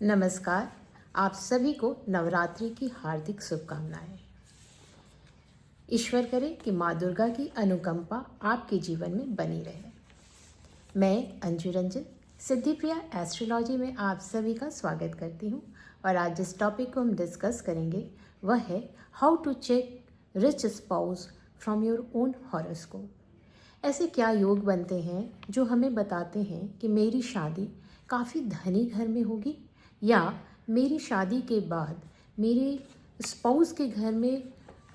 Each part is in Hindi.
नमस्कार। आप सभी को नवरात्रि की हार्दिक शुभकामनाएं। ईश्वर करे कि माँ दुर्गा की अनुकंपा आपके जीवन में बनी रहे। मैं अंजू रंजन सिद्धिप्रिया एस्ट्रोलॉजी में आप सभी का स्वागत करती हूँ और आज जिस टॉपिक को हम डिस्कस करेंगे वह है how to check rich spouse from your own horoscope. ऐसे क्या योग बनते हैं जो हमें बताते हैं कि मेरी शादी काफ़ी धनी घर में होगी या मेरी शादी के बाद मेरे स्पाउस के घर में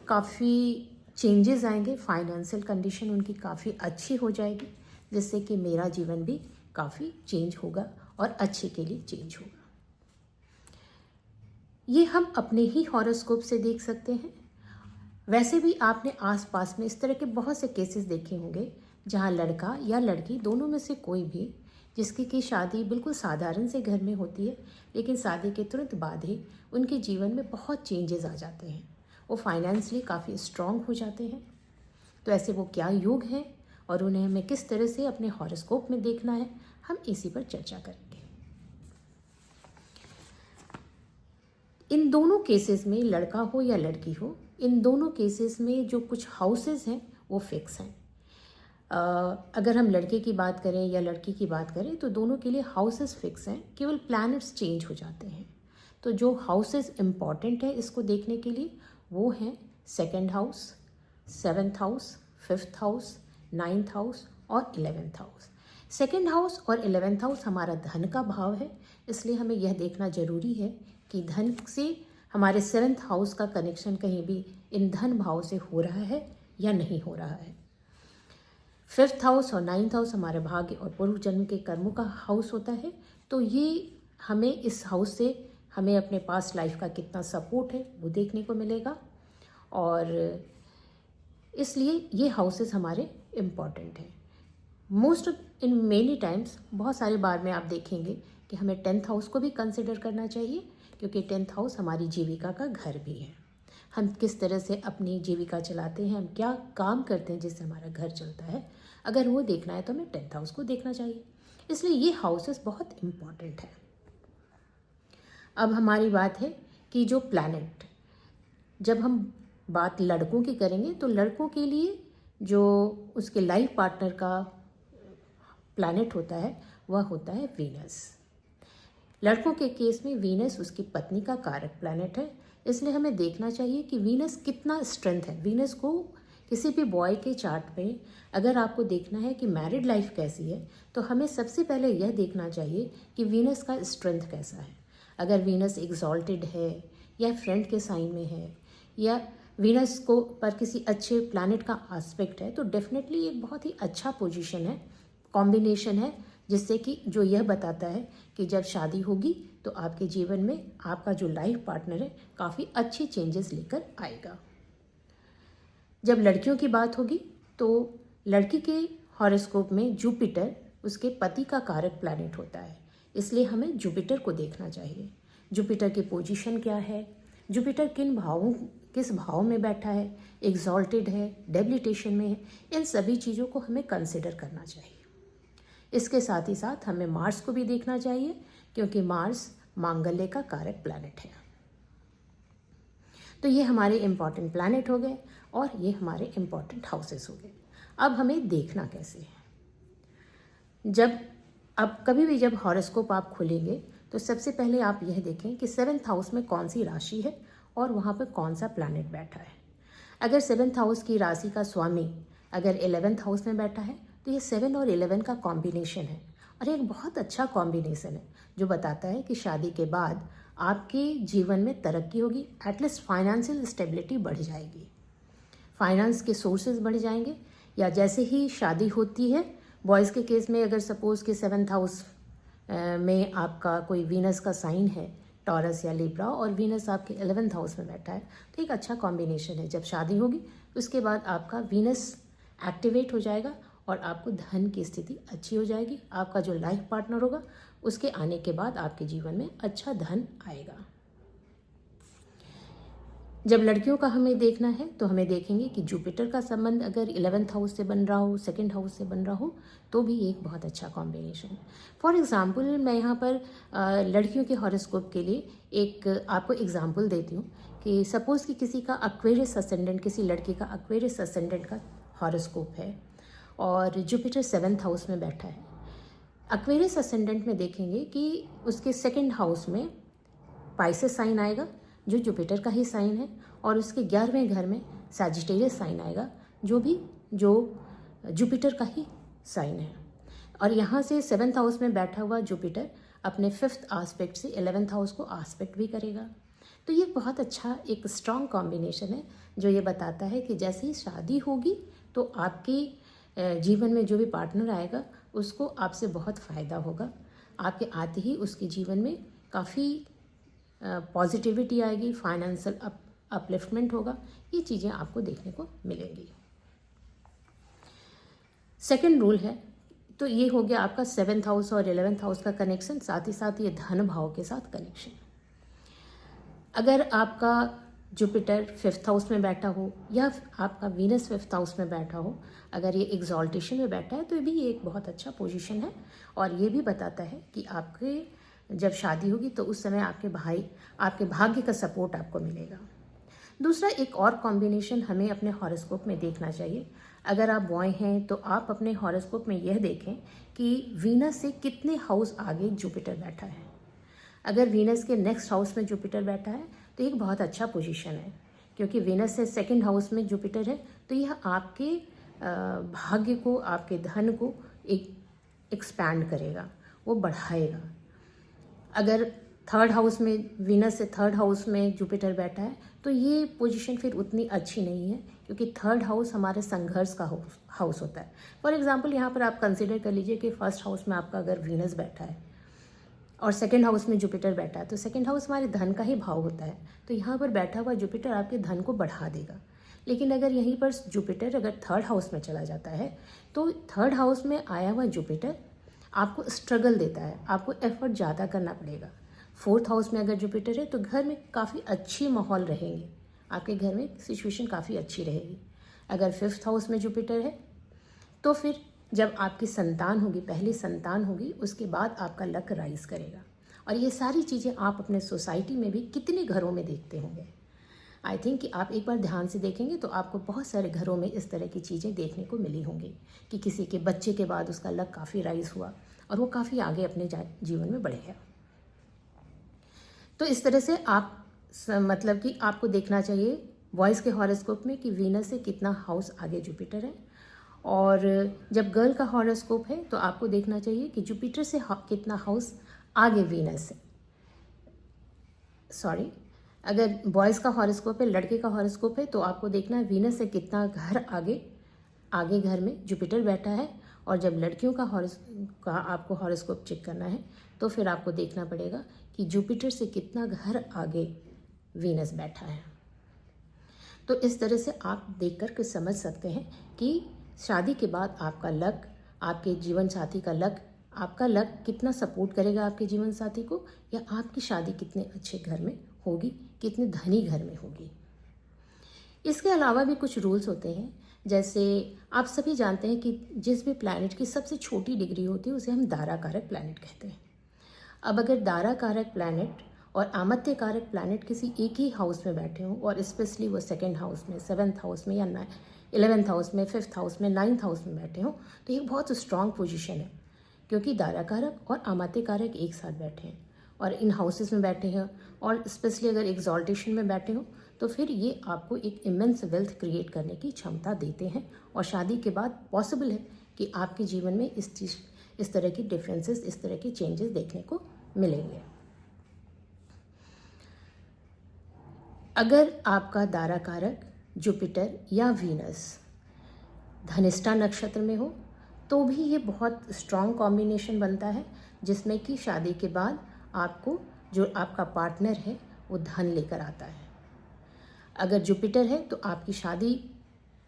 काफ़ी चेंजेस आएंगे, फाइनेंशियल कंडीशन उनकी काफ़ी अच्छी हो जाएगी, जिससे कि मेरा जीवन भी काफ़ी चेंज होगा और अच्छे के लिए चेंज होगा। ये हम अपने ही हॉरोस्कोप से देख सकते हैं। वैसे भी आपने आसपास में इस तरह के बहुत से केसेस देखे होंगे जहाँ लड़का या लड़की दोनों में से कोई भी जिसकी की शादी बिल्कुल साधारण से घर में होती है, लेकिन शादी के तुरंत बाद ही उनके जीवन में बहुत चेंजेस आ जाते हैं। वो फाइनेंशियली काफ़ी स्ट्रांग हो जाते हैं। तो ऐसे वो क्या योग हैं और उन्हें हमें किस तरह से अपने हॉरोस्कोप में देखना है, हम इसी पर चर्चा करेंगे। इन दोनों केसेस में, लड़का हो या लड़की हो, इन दोनों केसेस में जो कुछ हाउसेस हैं वो फिक्स हैं। अगर हम लड़के की बात करें या लड़की की बात करें तो दोनों के लिए हाउसेस फिक्स हैं, केवल प्लैनेट्स चेंज हो जाते हैं। तो जो हाउसेस इम्पॉर्टेंट है इसको देखने के लिए वो हैं 2nd house, 7th house, 5th house, 9th house और 11th हाउस। 2nd हाउस और 11th हाउस हमारा धन का भाव है, इसलिए हमें यह देखना जरूरी है कि धन से हमारे 7th हाउस का कनेक्शन कहीं भी इन धन भाव से हो रहा है या नहीं हो रहा है। 5th हाउस और 9th हाउस हमारे भाग्य और पूर्व जन्म के कर्मों का हाउस होता है। तो ये हमें इस हाउस से हमें अपने पास्ट लाइफ का कितना सपोर्ट है वो देखने को मिलेगा, और इसलिए ये हाउसेस हमारे इम्पॉर्टेंट हैं। मोस्ट इन मेनी टाइम्स, बहुत सारे बार में आप देखेंगे कि हमें 10th हाउस को भी कंसिडर करना चाहिए, क्योंकि 10th हाउस हमारी जीविका का घर भी है। हम किस तरह से अपनी जीविका चलाते हैं, हम क्या काम करते हैं जिससे हमारा घर चलता है, अगर वो देखना है तो हमें 10th हाउस को देखना चाहिए। इसलिए ये हाउसेस बहुत इम्पॉर्टेंट है। अब हमारी बात है कि जो प्लैनेट, जब हम बात लड़कों की करेंगे तो लड़कों के लिए जो उसके लाइफ पार्टनर का प्लैनेट होता है वह होता है वीनस। लड़कों के केस में वीनस उसकी पत्नी का कारक प्लैनेट है, इसलिए हमें देखना चाहिए कि वीनस कितना स्ट्रेंथ है। वीनस को किसी भी बॉय के चार्ट पे अगर आपको देखना है कि मैरिड लाइफ कैसी है तो हमें सबसे पहले यह देखना चाहिए कि वीनस का स्ट्रेंथ कैसा है। अगर वीनस एग्जॉल्टेड है या फ्रेंड के साइन में है या वीनस को पर किसी अच्छे प्लैनेट का एस्पेक्ट है तो डेफिनेटली एक बहुत ही अच्छा पोजीशन है, कॉम्बिनेशन है, जिससे कि जो यह बताता है कि जब शादी होगी तो आपके जीवन में आपका जो लाइफ पार्टनर है काफ़ी अच्छे चेंजेस लेकर आएगा। जब लड़कियों की बात होगी तो लड़की के हॉरोस्कोप में जुपिटर उसके पति का कारक प्लैनेट होता है, इसलिए हमें जुपिटर को देखना चाहिए। जुपिटर की पोजीशन क्या है, जुपिटर किस भाव में बैठा है, एग्जॉल्टेड है, डेबिलिटेशन में है, इन सभी चीज़ों को हमें कंसिडर करना चाहिए। इसके साथ ही साथ हमें मार्स को भी देखना चाहिए, क्योंकि मार्स मांगल्य का कारक प्लैनेट है। तो ये हमारे इम्पॉर्टेंट प्लैनेट हो गए और ये हमारे इम्पॉर्टेंट हाउसेस हो गए। अब हमें देखना कैसे है, अब कभी भी जब हॉरोस्कोप आप खोलेंगे तो सबसे पहले आप यह देखें कि 7th हाउस में कौन सी राशि है और वहाँ पर कौन सा प्लैनेट बैठा है। अगर 7th हाउस की राशि का स्वामी अगर 11th हाउस में बैठा है तो ये 7 और 11 का कॉम्बिनेशन है, और एक बहुत अच्छा कॉम्बिनेशन है जो बताता है कि शादी के बाद आपके जीवन में तरक्की होगी, एटलीस्ट फाइनेंशियल स्टेबिलिटी बढ़ जाएगी, फाइनेंस के सोर्सेज बढ़ जाएंगे। या जैसे ही शादी होती है, बॉयज़ के केस में अगर सपोज़ कि 7th हाउस में आपका कोई वीनस का साइन है, टॉरस या लिब्रा, और वीनस आपके 11th हाउस में बैठा है, तो एक अच्छा कॉम्बिनेशन है। जब शादी होगी उसके बाद आपका वीनस एक्टिवेट हो जाएगा और आपको धन की स्थिति अच्छी हो जाएगी। आपका जो लाइफ पार्टनर होगा उसके आने के बाद आपके जीवन में अच्छा धन आएगा। जब लड़कियों का हमें देखना है तो हमें देखेंगे कि जुपिटर का संबंध अगर 11th हाउस से बन रहा हो, 2nd हाउस से बन रहा हो, तो भी एक बहुत अच्छा कॉम्बिनेशन है। फॉर एग्ज़ाम्पल मैं यहाँ पर लड़कियों के हॉरोस्कोप के लिए एक आपको एग्जाम्पल देती हूँ कि सपोज़ कि किसी का एक्वेरियस असेंडेंट, किसी लड़की का एक्वेरियस असेंडेंट का हॉरोस्कोप है और जुपिटर 7th हाउस में बैठा है। एक्वेरियस असेंडेंट में देखेंगे कि उसके 2nd हाउस में पाइसेस साइन आएगा जो जुपिटर का ही साइन है, और उसके 11वें घर में सैजिटेरियस साइन आएगा जो जुपिटर का ही साइन है। और यहाँ से 7th हाउस में बैठा हुआ जुपिटर अपने 5th आस्पेक्ट से 11th हाउस को आस्पेक्ट भी करेगा। तो ये बहुत अच्छा एक स्ट्रॉन्ग कॉम्बिनेशन है जो ये बताता है कि जैसे ही शादी होगी तो आपके जीवन में जो भी पार्टनर आएगा उसको आपसे बहुत फ़ायदा होगा। आपके आते ही उसके जीवन में काफ़ी पॉजिटिविटी आएगी, फाइनेंशियल अपलिफ्टमेंट होगा। ये चीज़ें आपको देखने को मिलेंगी। सेकंड रूल है, तो ये हो गया आपका 7th हाउस और 11th हाउस का कनेक्शन, साथ ही साथ ये धन भाव के साथ कनेक्शन। अगर आपका जुपिटर 5th हाउस में बैठा हो या आपका वीनस 5th हाउस में बैठा हो, अगर ये एग्जॉल्टेशन में बैठा है तो ये भी एक बहुत अच्छा पोजीशन है। और ये भी बताता है कि आपके जब शादी होगी तो उस समय आपके भाग्य का सपोर्ट आपको मिलेगा। दूसरा एक और कॉम्बिनेशन हमें अपने हॉरोस्कोप में देखना चाहिए। अगर आप बॉय हैं तो आप अपने हॉरोस्कोप में यह देखें कि वीनस से कितने हाउस आगे जुपिटर बैठा है। अगर वीनस के नेक्स्ट हाउस में जुपिटर बैठा है तो एक बहुत अच्छा पोजीशन है, क्योंकि वीनस से 2nd हाउस में जुपिटर है तो यह आपके भाग्य को, आपके धन को एक्सपैंड करेगा, वो बढ़ाएगा। अगर 3rd हाउस में वीनस से 3rd हाउस में जुपिटर बैठा है तो ये पोजीशन फिर उतनी अच्छी नहीं है, क्योंकि 3rd हाउस हमारे संघर्ष का हाउस होता है। फॉर एग्जांपल यहाँ पर आप कंसिडर कर लीजिए कि 1st हाउस में आपका अगर वीनस बैठा है और 2nd हाउस में जुपिटर बैठा है, तो 2nd हाउस हमारे धन का ही भाव होता है। तो यहाँ पर बैठा हुआ जुपिटर आपके धन को बढ़ा देगा। लेकिन अगर यहीं पर जुपिटर अगर 3rd हाउस में चला जाता है तो 3rd हाउस में आया हुआ जुपिटर आपको स्ट्रगल देता है, आपको एफर्ट ज़्यादा करना पड़ेगा। 4th हाउस में अगर जुपिटर है तो घर में काफ़ी अच्छी माहौल रहेंगे, आपके घर में सिचुएशन काफ़ी अच्छी रहेगी। अगर 5th हाउस में जुपिटर है तो फिर जब आपकी संतान होगी, पहली संतान होगी, उसके बाद आपका लक राइज करेगा। और ये सारी चीज़ें आप अपने सोसाइटी में भी कितने घरों में देखते होंगे। आई थिंक कि आप एक बार ध्यान से देखेंगे तो आपको बहुत सारे घरों में इस तरह की चीज़ें देखने को मिली होंगी कि किसी के बच्चे के बाद उसका लक काफ़ी राइज हुआ और वो काफ़ी आगे अपने जीवन में बढ़ गया। तो इस तरह से आप मतलब कि आपको देखना चाहिए बॉयज़ के हॉरोस्कोप में कि वीनस से कितना हाउस आगे जुपिटर है, और जब गर्ल का हॉरोस्कोप है तो आपको देखना चाहिए कि जुपिटर से कितना हाउस आगे वीनस है। सॉरी, अगर बॉयज़ का हॉरोस्कोप है, लड़के का हॉरोस्कोप है, तो आपको देखना है वीनस से कितना घर आगे घर में जुपिटर बैठा है। और जब लड़कियों का आपको हॉरोस्कोप चेक करना है तो फिर आपको देखना पड़ेगा कि जुपिटर से कितना घर आगे वीनस बैठा है। तो इस तरह से आप देख कर के समझ सकते हैं कि शादी के बाद आपका लक, आपके जीवन साथी का लक, आपका लक कितना सपोर्ट करेगा आपके जीवन साथी को, या आपकी शादी कितने अच्छे घर में होगी, कितने धनी घर में होगी। इसके अलावा भी कुछ रूल्स होते हैं, जैसे आप सभी जानते हैं कि जिस भी प्लैनेट की सबसे छोटी डिग्री होती है उसे हम दारा कारक प्लैनेट कहते हैं। अब अगर दारा कारक प्लैनेट और आमत्य कारक प्लैनेट किसी एक ही हाउस में बैठे हों, और स्पेशली वो 2nd हाउस में, 7th हाउस में, या 11th हाउस में, 5th हाउस में, 9th हाउस में बैठे हों, तो ये बहुत स्ट्रॉन्ग पोजीशन है, क्योंकि दारा कारक और आमत्य कारक एक साथ बैठे हैं और इन हाउसेस में बैठे हैं, और स्पेशली अगर एक्सॉल्टेशन में बैठे हो तो फिर ये आपको एक इमेंस वेल्थ क्रिएट करने की क्षमता देते हैं। और शादी के बाद पॉसिबल है कि आपके जीवन में इस तरह की डिफरेंसेस, इस तरह की चेंजेस देखने को मिलेंगे। अगर आपका दारा कारक जुपिटर या वीनस धनिष्ठा नक्षत्र में हो तो भी ये बहुत स्ट्रॉन्ग कॉम्बिनेशन बनता है, जिसमें कि शादी के बाद आपको जो आपका पार्टनर है वो धन लेकर आता है। अगर जुपिटर है तो आपकी शादी,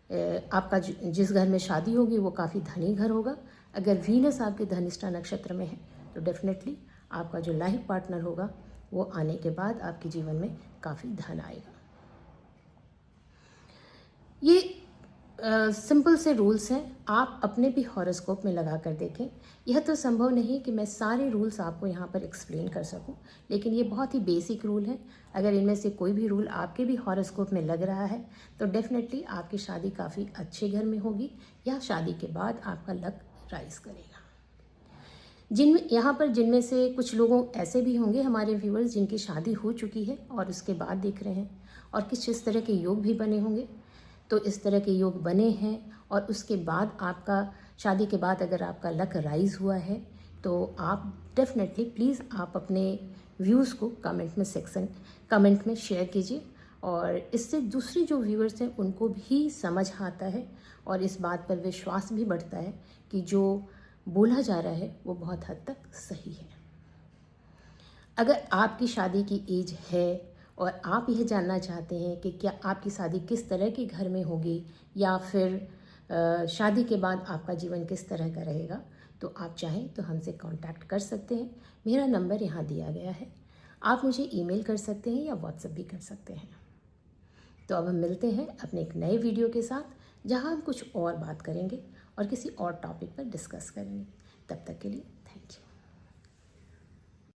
आपका जिस घर में शादी होगी वो काफ़ी धनी घर होगा। अगर वीनस आपके धनिष्ठा नक्षत्र में है तो डेफिनेटली आपका जो लाइफ पार्टनर होगा वो आने के बाद आपके जीवन में काफ़ी धन आएगा। ये सिंपल से रूल्स हैं, आप अपने भी हॉरोस्कोप में लगा कर देखें। यह तो संभव नहीं कि मैं सारे रूल्स आपको यहाँ पर एक्सप्लेन कर सकूं, लेकिन ये बहुत ही बेसिक रूल हैं। अगर इनमें से कोई भी रूल आपके भी हॉरोस्कोप में लग रहा है तो डेफिनेटली आपकी शादी काफ़ी अच्छे घर में होगी या शादी के बाद आपका लक राइज करेगा। जिनमें से कुछ लोगों ऐसे भी होंगे हमारे व्यूअर्स जिनकी शादी हो चुकी है और उसके बाद देख रहे हैं, और किस इस तरह के योग भी बने होंगे। तो इस तरह के योग बने हैं और उसके बाद आपका शादी के बाद अगर आपका लक राइज हुआ है तो आप डेफिनेटली प्लीज़ आप अपने व्यूज़ को कमेंट में शेयर कीजिए, और इससे दूसरी जो व्यूअर्स हैं उनको भी समझ आता है और इस बात पर विश्वास भी बढ़ता है कि जो बोला जा रहा है वो बहुत हद तक सही है। अगर आपकी शादी की एज है और आप यह जानना चाहते हैं कि क्या आपकी शादी किस तरह के घर में होगी या फिर शादी के बाद आपका जीवन किस तरह का रहेगा, तो आप चाहें तो हमसे कांटेक्ट कर सकते हैं। मेरा नंबर यहाँ दिया गया है, आप मुझे ईमेल कर सकते हैं या व्हाट्सएप भी कर सकते हैं। तो अब हम मिलते हैं अपने एक नए वीडियो के साथ जहाँ हम कुछ और बात करेंगे और किसी और टॉपिक पर डिस्कस करेंगे। तब तक के लिए थैंक यू।